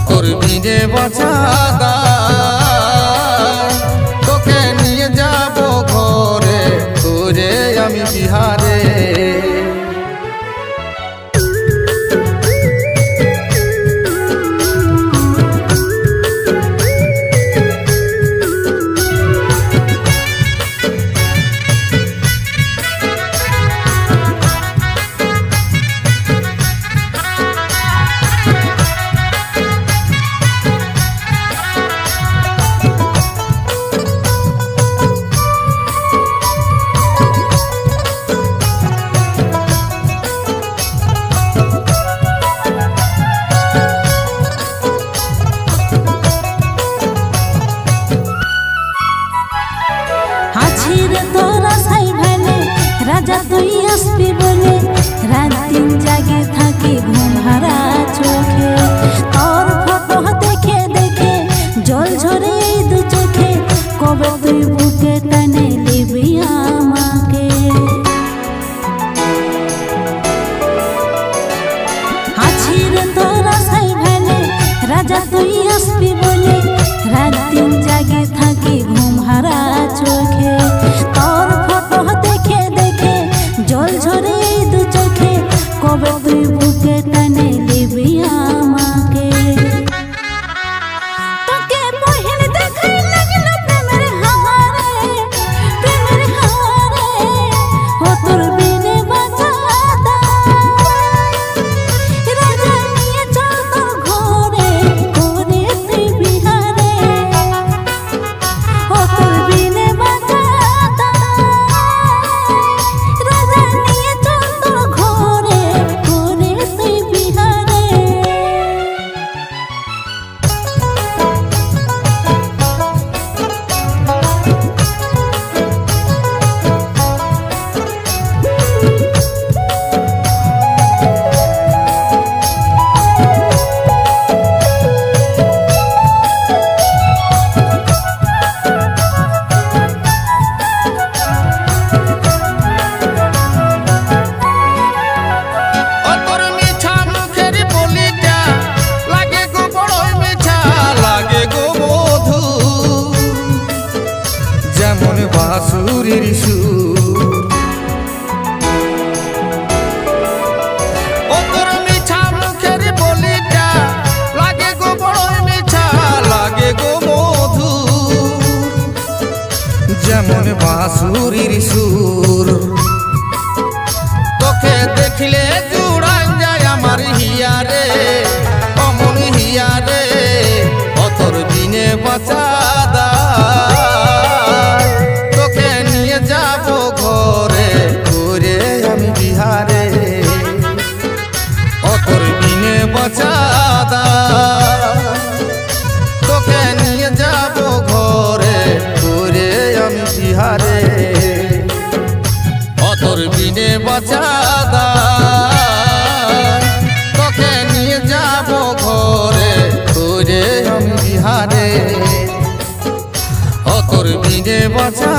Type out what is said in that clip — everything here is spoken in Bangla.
তোর বিনে বাঁচা তোকে নিয়ে যাব ঘরে তোরে আমি বিহারে। রাজা তুই আসবি বলে রাত দিন জাগে থাকি ঘুম হারা চোখে, তোর ফটো দেখে দেখে জল ঝরে দু চোখে, কবে তুই বুকে টানে নিবি আমাকে। আছি রে তোর আশায় ভালে রাজা তুই আসবি বলে রাত দিন জাগে থাকি ঘুম হারা চোখে, তোর ফটো দেখে দেখে জল ঝরে দু চোখে, কবে তুই বুকে টানে নিবি আমাকে। তোকে পহিল দেখাই লাগিল প্রেমের হাওয়ারে, প্রেমের হাওয়ারে, ও তোর বিনে বাঁচা রাজা নিয়ে চল তোর ঘরে ঘরে তুই বিহারে, ও তোর বিনে বাঁচা বাঁশুরির সুর, ও তোর মিঠা মুখের বলিটা লাগে গো বড় মিঠা, লাগে গো মধু যেমন বাঁশুরির সুর। তোকে দেখিলে জুড়ান যায় আমার হিয়ারে, অমন হিয়ারে, ও তোর বিনে বাঁচা তোকে নিয়ে যাব ঘরে ঘুরে আমি বিহারে, ও তোর বিনে বাঁচা তোকে নিয়ে যাব ঘরে ঘুরে আমি বিহারে, ও তোর বিনে বাঁচা